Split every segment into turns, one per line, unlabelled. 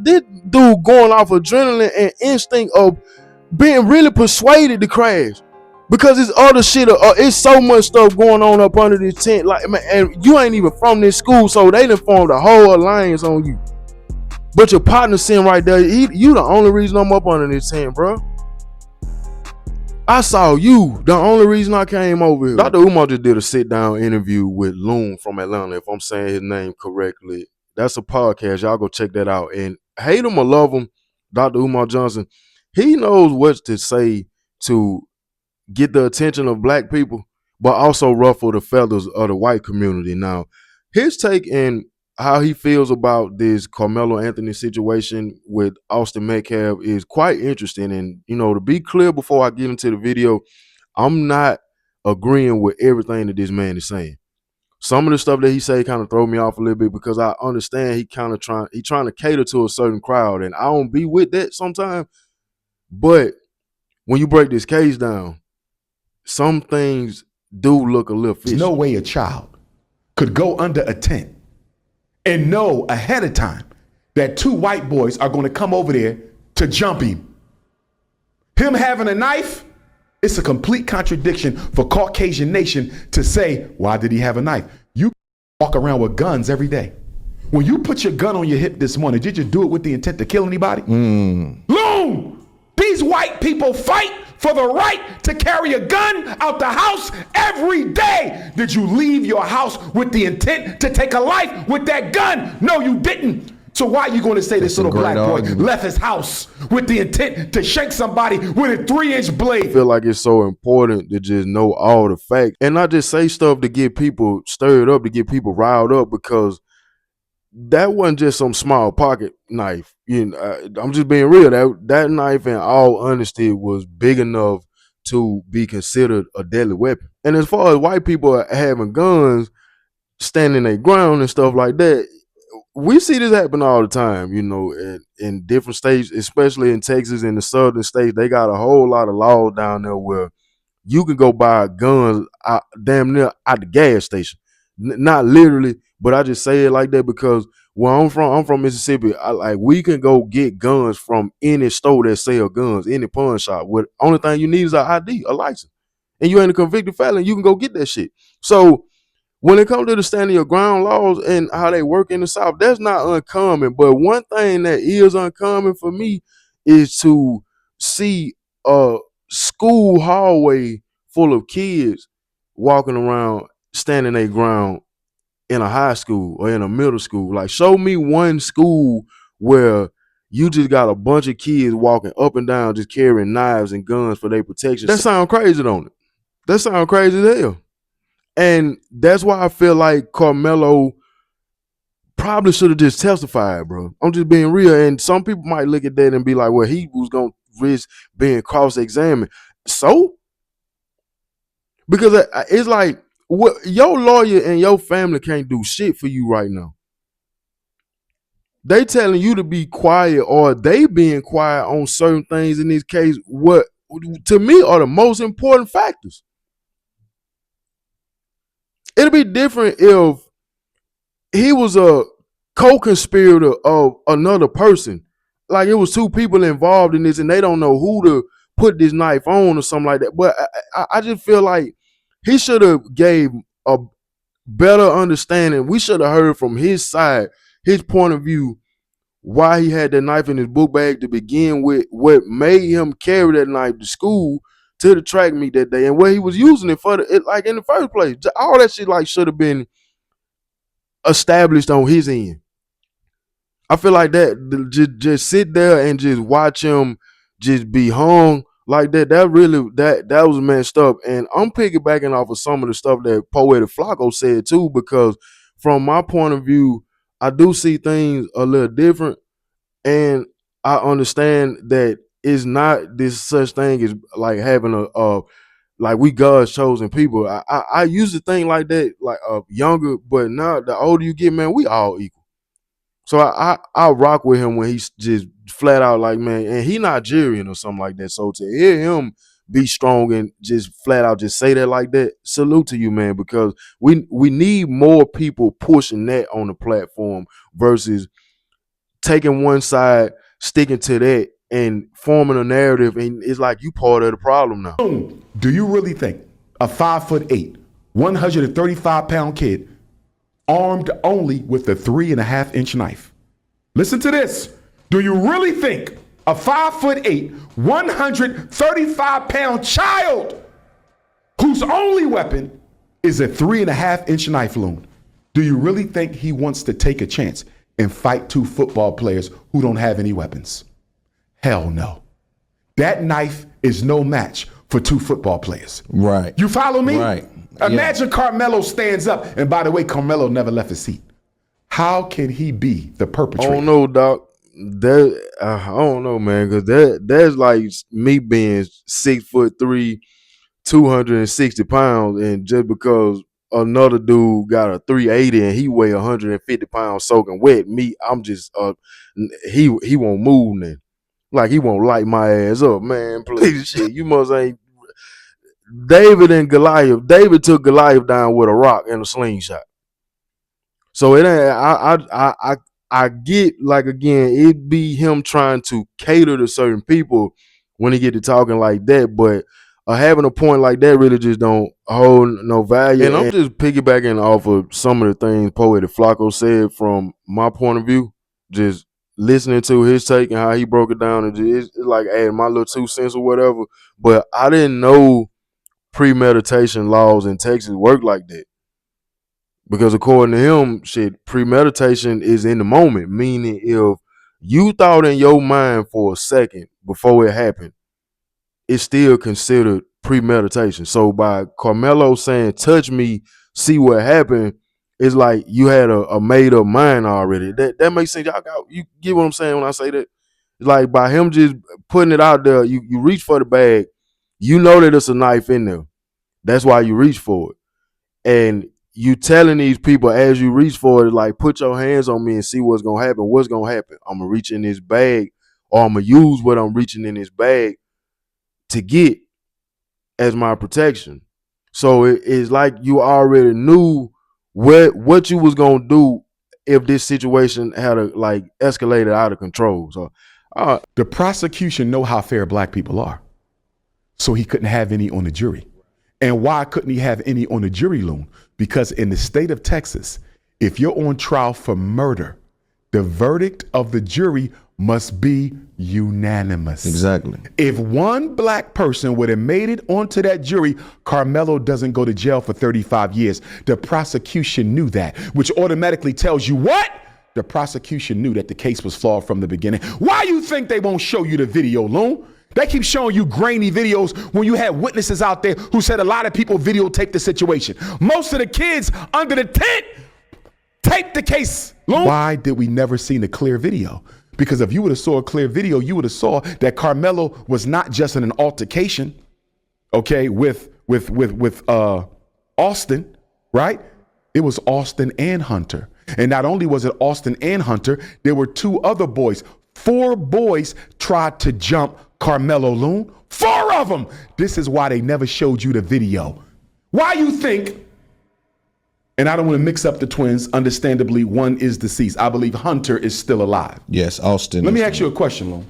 this dude going off adrenaline and instinct of being really persuaded to crash. Because it's other shit, it's so much stuff going on up under this tent. Like, man, and you ain't even from this school, so they done formed a whole alliance on you. But your partner sitting right there, you the only reason I'm up under this tent, bro. I saw you. The only reason I came over here. Dr. Umar just did a sit-down interview with Loon from Atlanta, if I'm saying his name correctly. That's a podcast. Y'all go check that out. And hate him or love him, Dr. Umar Johnson, he knows what to say to get the attention of black people, but also ruffle the feathers of the white community. Now, his take in how he feels about this Karmelo Anthony situation with Austin Metcalf is quite interesting. And, to be clear before I get into the video, I'm not agreeing with everything that this man is saying. Some of the stuff that he say kind of throw me off a little bit because I understand he trying to cater to a certain crowd, and I don't be with that sometimes. But when you break this case down, some things do look a little fishy.
There's no way a child could go under a tent and know ahead of time that two white boys are going to come over there to jump him. Him having a knife, it's a complete contradiction for Caucasian nation to say, why did he have a knife? You walk around with guns every day. When you put your gun on your hip this morning, did you do it with the intent to kill anybody? Loon! These white people fight for the right to carry a gun out the house every day. Did you leave your house with the intent to take a life with that gun? No, you didn't. So why are you going to say this little black boy left his house with the intent to shank somebody with a 3-inch blade?
I feel like it's so important to just know all the facts and not just say stuff to get people stirred up, to get people riled up, because that wasn't just some small pocket knife. I'm just being real. That knife, in all honesty, was big enough to be considered a deadly weapon. And as far as white people having guns, standing their ground and stuff like that, we see this happen all the time, in different states, especially in Texas and the southern states. They got a whole lot of laws down there where you can go buy guns damn near at the gas station. Not literally, but I just say it like that because where I'm from Mississippi. We can go get guns from any store that sell guns, any pawn shop. What only thing you need is an ID, a license, and you ain't a convicted felon. You can go get that shit. So when it comes to the standing your ground laws and how they work in the South, that's not uncommon. But one thing that is uncommon for me is to see a school hallway full of kids walking around standing their ground in a high school or in a middle school. Like, show me one school where you just got a bunch of kids walking up and down just carrying knives and guns for their protection. That sound crazy, don't it? That sound crazy as hell. And that's why I feel like Karmelo probably should have just testified, bro. I'm just being real. And some people might look at that and be like, well, he was going to risk being cross-examined. So? Because it's like, what your lawyer and your family can't do shit for you right now. They telling you to be quiet, or they being quiet on certain things in this case, what to me are the most important factors. It'll be different if he was a co-conspirator of another person. Like, it was two people involved in this and they don't know who to put this knife on or something like that. But I just feel like he should have gave a better understanding. We should have heard from his side, his point of view, why he had that knife in his book bag to begin with, what made him carry that knife to school, to the track meet that day, and what he was using it for, in the first place. All that shit should have been established on his end. I feel like that just sit there and just watch him just be hung like that. That was messed up. And I'm piggybacking off of some of the stuff that Poetic Flacco said too, because from my point of view, I do see things a little different, and I understand that it's not this such thing as like having like we God's chosen people. I used to think like that, like younger, but now the older you get, man, we all equal. So I rock with him when he's just flat out like, man, and he Nigerian or something like that. So to hear him be strong and just flat out just say that like that, salute to you, man, because we need more people pushing that on the platform versus taking one side, sticking to that, and forming a narrative, and it's like you part of the problem now.
Do you really think a 5'8", 135-pound kid armed only with a 3.5-inch knife? Listen to this. Do you really think a 5'8", 135-pound child whose only weapon is a 3.5-inch knife, Loon? Do you really think he wants to take a chance and fight two football players who don't have any weapons? Hell no. That knife is no match for two football players.
Right.
You follow me?
Right.
Imagine Karmelo stands up, and by the way, Karmelo never left his seat. How can he be the perpetrator?
I don't know, Doc. I don't know, man, because that's like me being 6'3", 260 pounds, and just because another dude got a 380 and he weigh 150 pounds soaking wet, I'm just he won't move then. Like he won't light my ass up, man. Please, shit, you must ain't. David and Goliath. David took Goliath down with a rock and a slingshot. So it ain't. I get, like, again, it be him trying to cater to certain people when he get to talking like that, but having a point like that really just don't hold no value. And I'm just piggybacking off of some of the things Poetic Flacco said from my point of view, just listening to his take and how he broke it down, and it's like adding my little 2 cents or whatever. But I didn't know premeditation laws in Texas work like that. Because according to him, shit, premeditation is in the moment, meaning if you thought in your mind for a second before it happened, it's still considered premeditation. So by Karmelo saying, touch me, see what happened, it's like you had a made up mind already. That makes sense. You get what I'm saying when I say that? It's like by him just putting it out there, you reach for the bag, you know that it's a knife in there. That's why you reach for it. And you telling these people as you reach for it, like, put your hands on me and see what's going to happen. What's going to happen? I'm going to reach in this bag, or I'm going to use what I'm reaching in this bag to get as my protection. So it's like you already knew what you was going to do if this situation had escalated out of control. So
the prosecution know how fair black people are. So he couldn't have any on the jury. And why couldn't he have any on the jury, Loon? Because in the state of Texas, if you're on trial for murder, the verdict of the jury must be unanimous.
Exactly.
If one black person would have made it onto that jury, Karmelo doesn't go to jail for 35 years. The prosecution knew that, which automatically tells you what? The prosecution knew that the case was flawed from the beginning. Why you think they won't show you the video, Loon? They keep showing you grainy videos when you had witnesses out there who said a lot of people videotaped the situation. Most of the kids under the tent taped the case. Why did we never see a clear video? Because if you would have saw a clear video, you would have saw that Karmelo was not just in an altercation, okay, with Austin, right? It was Austin and Hunter. And not only was it Austin and Hunter, there were 2 other boys. 4 boys tried to jump Karmelo, Loon. 4 of them. This is why they never showed you the video. Why you think, and I don't want to mix up the twins, understandably, one is deceased. I believe Hunter is still alive.
Yes, Austin.
Let me ask you a question, Loon.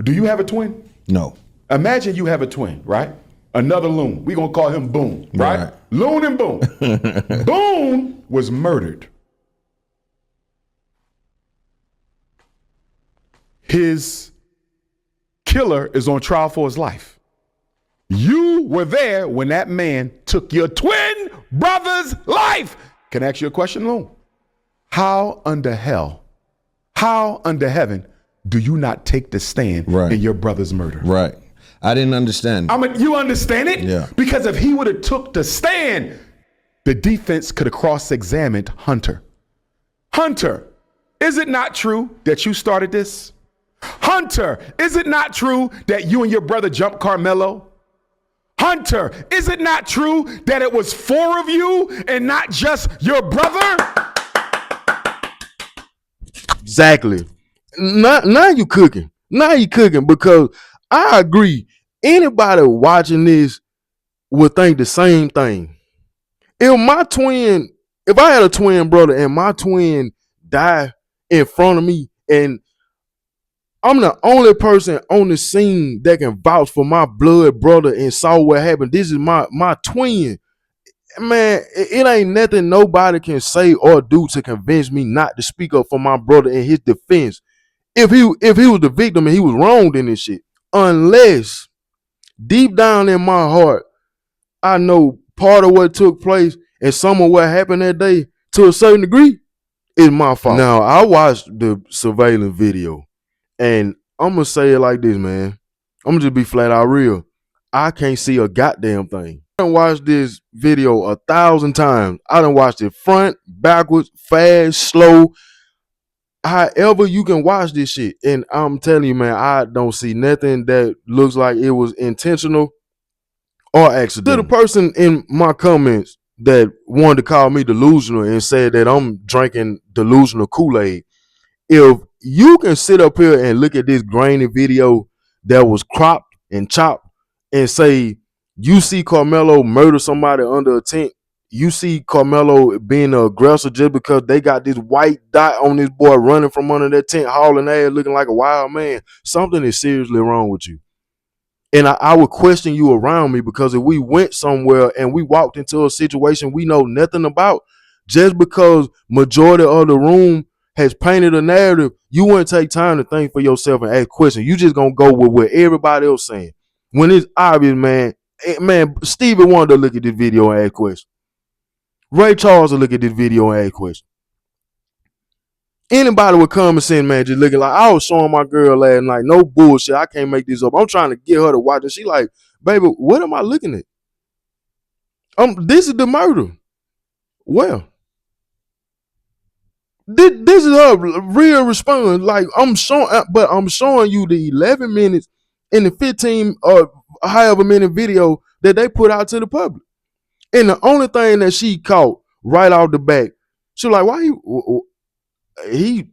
Do you have a twin?
No.
Imagine you have a twin, right? Another Loon. We're going to call him Boone, right? Loon and Boone. Boone was murdered. His killer is on trial for his life. You were there when that man took your twin brother's life. Can I ask you a question, Loon? How under heaven do you not take the stand in your brother's murder?
Right. I didn't understand.
You understand it?
Yeah.
Because if he would have took the stand, the defense could have cross-examined Hunter. Hunter, is it not true that you started this? Hunter, is it not true that you and your brother jumped Karmelo? Hunter, is it not true that it was 4 of you and not just your brother?
Exactly. Now you cooking. Now you cooking, because I agree. Anybody watching this would think the same thing. If I had a twin brother and my twin died in front of me, and I'm the only person on the scene that can vouch for my blood brother and saw what happened. This is my twin. Man, it ain't nothing nobody can say or do to convince me not to speak up for my brother in his defense. If he was the victim and he was wronged in this shit. Unless deep down in my heart, I know part of what took place and some of what happened that day to a certain degree is my fault. Now, I watched the surveillance video and I'm going to say it like this, man. I'm going to just be flat out real. I can't see a goddamn thing. I done watched this video 1,000 times. I done watched it front, backwards, fast, slow. However you can watch this shit. And I'm telling you, man, I don't see nothing that looks like it was intentional or accidental. To the person in my comments that wanted to call me delusional and said that I'm drinking delusional Kool-Aid, if you can sit up here and look at this grainy video that was cropped and chopped and say you see Karmelo murder somebody under a tent, you see Karmelo being an aggressor just because they got this white dot on this boy running from under that tent, hauling ass, looking like a wild man, something is seriously wrong with you. And I would question you around me, because if we went somewhere and we walked into a situation we know nothing about, just because majority of the room has painted a narrative, you wouldn't take time to think for yourself and ask questions. You just gonna go with what everybody else saying. When it's obvious, man, Stevie wanted to look at this video and ask questions. Ray Charles will look at this video and ask questions. Anybody with common sense, man, just looking like, I was showing my girl last night, no bullshit, I can't make this up. I'm trying to get her to watch it. She like, baby, what am I looking at? This is the murder. Well, this is her real response. Like, I'm showing you the 11 minutes in the 15 or however minute video that they put out to the public. And the only thing that she caught right off the back, she was like, why he's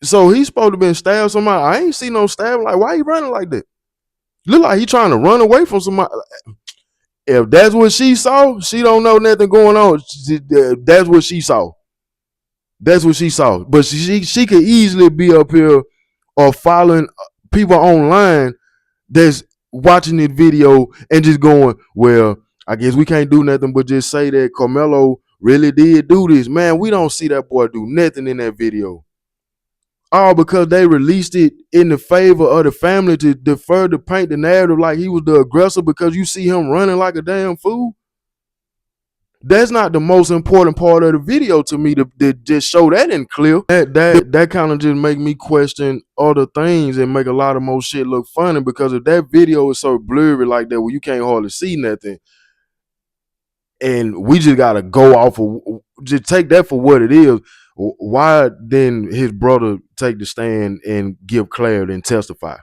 supposed to been stabbed somebody. I ain't see no stab. Like, why he running like that? Look like he trying to run away from somebody. If that's what she saw, she don't know nothing going on. That's what she saw. That's what she saw. But she could easily be up here or following people online that's watching this video and just going, well, I guess we can't do nothing but just say that Karmelo really did do this. Man, we don't see that boy do nothing in that video. All because they released it in the favor of the family to defer to paint the narrative like he was the aggressor because you see him running like a damn fool. That's not the most important part of the video to me to just show that in clear. That kind of just make me question other things and make a lot of more shit look funny, because if that video is so blurry like that where you can't hardly see nothing, and we just gotta go off of, just take that for what it is, why then his brother take the stand and give clarity and testify?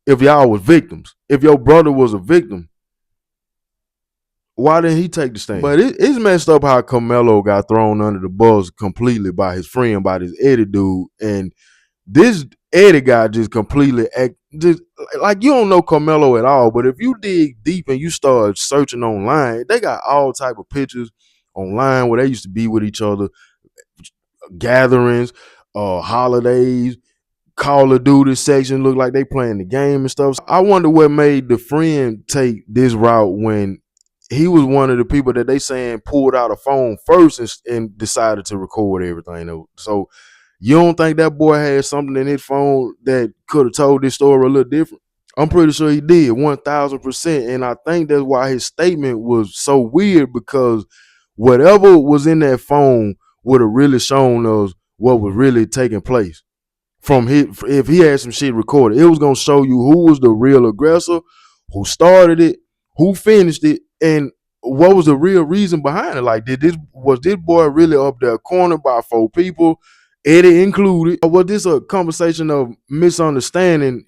If y'all was victims, if your brother was a victim, why didn't he take the stand? But it's messed up how Karmelo got thrown under the bus completely by his friend, by this Eddie dude. And this Eddie guy just completely just like, you don't know Karmelo at all. But if you dig deep and you start searching online, they got all type of pictures online where they used to be with each other, gatherings, holidays, Call of Duty section, look like they playing the game and stuff. So I wonder what made the friend take this route when he was one of the people that they saying pulled out a phone first and decided to record everything. So you don't think that boy had something in his phone that could have told this story a little different? I'm pretty sure he did, 1,000%. And I think that's why his statement was so weird, because whatever was in that phone would have really shown us what was really taking place. If he had some shit recorded, it was gonna show you who was the real aggressor, who started it, who finished it, and what was the real reason behind it. Like, was this boy really up there cornered by 4 people, Eddie included? Or was this a conversation of misunderstanding,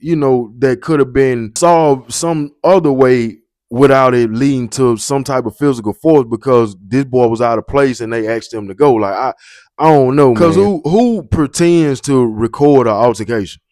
that could have been solved some other way without it leading to some type of physical force, because this boy was out of place and they asked him to go? Like, I don't know, because who pretends to record an altercation?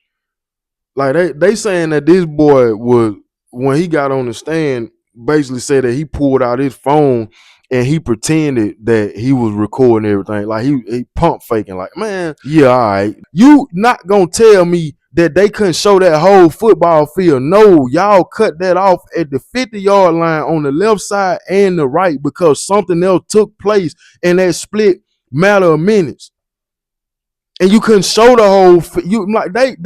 Like, they saying that this boy was, when he got on the stand, basically said that he pulled out his phone and he pretended that he was recording everything. Like, he pump faking. Like, man, yeah, all right. You not gonna tell me that they couldn't show that whole football field. No, y'all cut that off at the 50-yard line on the left side and the right because something else took place in that split matter of minutes. And you couldn't show the whole you like they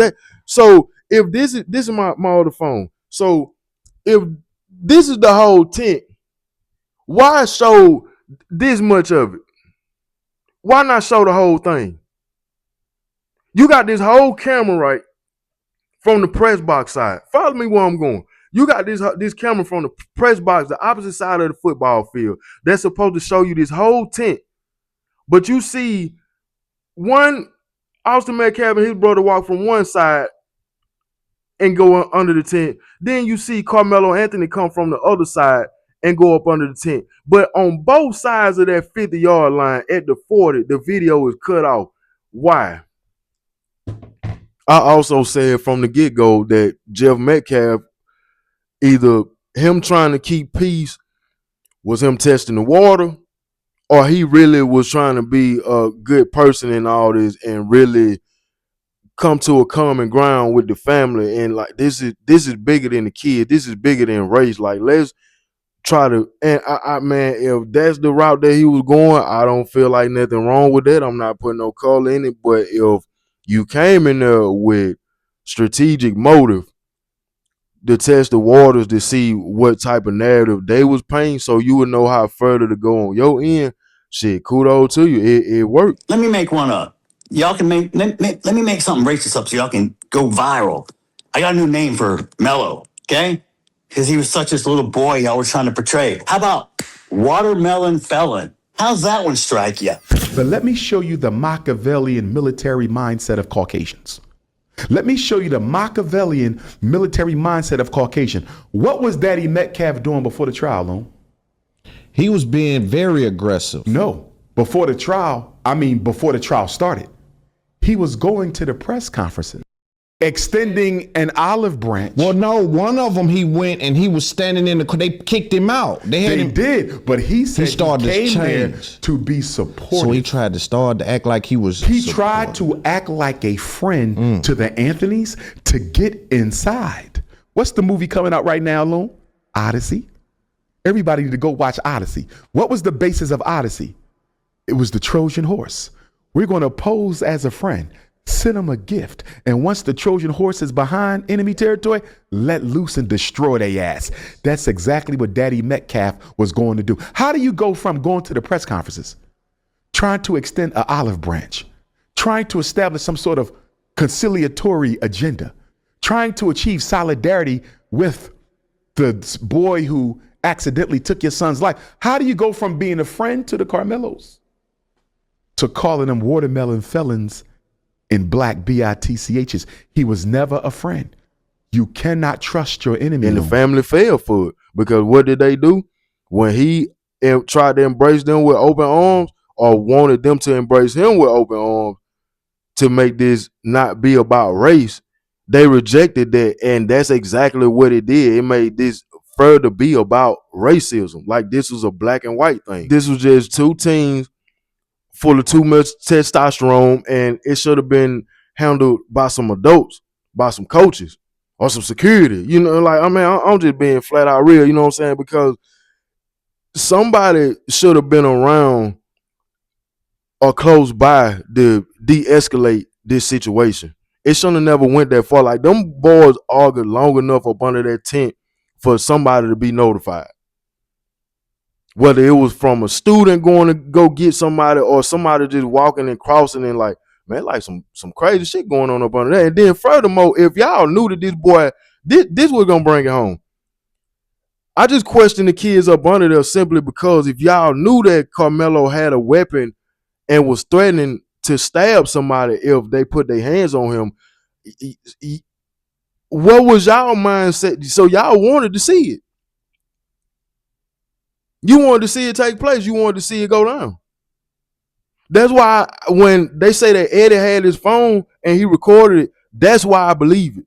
so if this is my other phone. So if this is the whole tent, why show this much of it? Why not show the whole thing? You got this whole camera right from the press box side. Follow me where I'm going. You got this camera from the press box, the opposite side of the football field. That's supposed to show you this whole tent. But you see one Austin Metcalf and his brother walk from one side and go under the tent. Then you see Karmelo Anthony come from the other side and go up under the tent. But on both sides of that 50-yard line at the 40, the video is cut off. Why? I also said from the get-go that Jeff Metcalf, either him trying to keep peace was him testing the water, or he really was trying to be a good person in all this and really come to a common ground with the family. And like this is bigger than the kid. This is bigger than race. Like let's try to, and I man, if that's the route that he was going, I don't feel like nothing wrong with that. I'm not putting no color in it. But if you came in there with strategic motive to test the waters to see what type of narrative they was painting, so you would know how further to go on your end, shit, kudos to you. It worked.
Let me make one up. Y'all can let me make something racist up so y'all can go viral. I got a new name for Mello, okay? Because he was such this little boy y'all were trying to portray. How about watermelon felon? How's that one strike you?
But let me show you the Machiavellian military mindset of Caucasians. Let me show you the Machiavellian military mindset of Caucasian. What was Daddy Metcalf doing before the trial, Lone?
He was being very aggressive.
No, before the trial started, he was going to the press conferences, extending an olive branch.
Well, no, one of them he went and he was standing in they kicked him out.
They did, but he said
started
he came
to
there
change.
to be supportive.
So he tried to start to act like he was.
He tried to act like a friend to the Anthonys to get inside. What's the movie coming out right now, Lone? Odyssey. Everybody need to go watch Odyssey. What was the basis of Odyssey? It was the Trojan horse. We're going to pose as a friend, send them a gift, and once the Trojan horse is behind enemy territory, let loose and destroy their ass. That's exactly what Daddy Metcalf was going to do. How do you go from going to the press conferences, trying to extend an olive branch, trying to establish some sort of conciliatory agenda, trying to achieve solidarity with the boy who accidentally took your son's life? How do you go from being a friend to the Karmelos to calling them watermelon felons in black BITCHs? He was never a friend. You cannot trust your enemy.
And the family fell for it because what did they do? When he tried to embrace them with open arms or wanted them to embrace him with open arms to make this not be about race, they rejected that. And that's exactly what it did. It made this further be about racism. Like this was a black and white thing. This was just two teams full of too much testosterone, and it should have been handled by some adults, by some coaches, or some security. You know, like, I mean, I'm just being flat out real, you know what I'm saying? Because somebody should have been around or close by to de-escalate this situation. It shouldn't have never went that far. Like, them boys argued long enough up under that tent for somebody to be notified. Whether it was from a student going to go get somebody or somebody just walking and crossing and like, man, like some crazy shit going on up under there. And then furthermore, if y'all knew that this boy, this was going to bring it home. I just question the kids up under there simply because if y'all knew that Karmelo had a weapon and was threatening to stab somebody if they put their hands on him, what was y'all mindset? So y'all wanted to see it. You wanted to see it take place. You wanted to see it go down. That's why when they say that Eddie had his phone and he recorded it, that's why I believe it.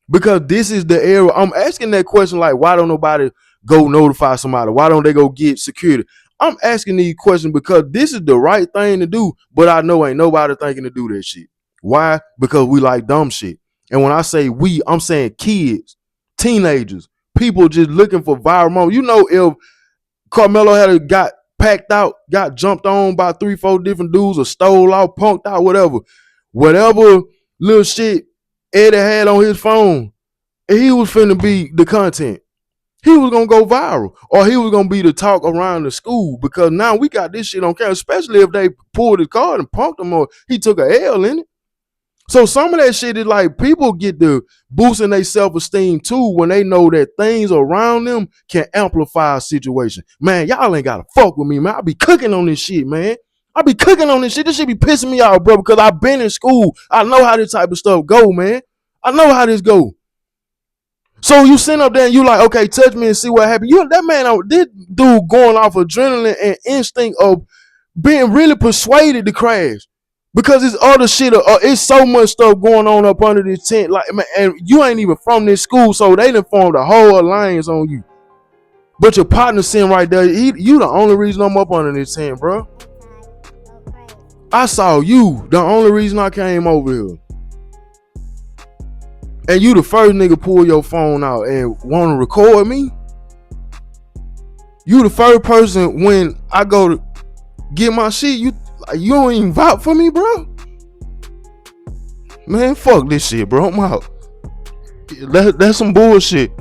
Because this is the era. I'm asking that question like, why don't nobody go notify somebody? Why don't they go get security? I'm asking these questions because this is the right thing to do, but I know ain't nobody thinking to do that shit. Why? Because we like dumb shit. And when I say we, I'm saying kids, teenagers, people just looking for viral moments. You know, if Karmelo had got packed out, got jumped on by 3-4 different dudes, or stole out, punked out, whatever little shit Eddie had on his phone, he was finna be the content. He was gonna go viral, or he was gonna be the talk around the school, because now we got this shit on camera, especially if they pulled his card and punked him, or he took a L in it. So some of that shit is like, people get the boosting their self-esteem too when they know that things around them can amplify a situation. Man, y'all ain't gotta fuck with me, man. I be cooking on this shit, man. I be cooking on this shit. This shit be pissing me off, bro, because I've been in school. I know how this type of stuff go, man. I know how this go. So you sit up there and you like, okay, touch me and see what happens. That man, this dude going off adrenaline and instinct of being really persuaded to crash. Because it's other shit, it's so much stuff going on up under this tent. Like, man, and you ain't even from this school, so they done formed a whole alliance on you. But your partner sitting right there, you the only reason I'm up under this tent, bro. I saw you, the only reason I came over here. And you the first nigga pull your phone out and want to record me? You the first person when I go to get my shit, you don't even vouch for me, bro? Man, fuck this shit, bro. I'm out. That's some bullshit.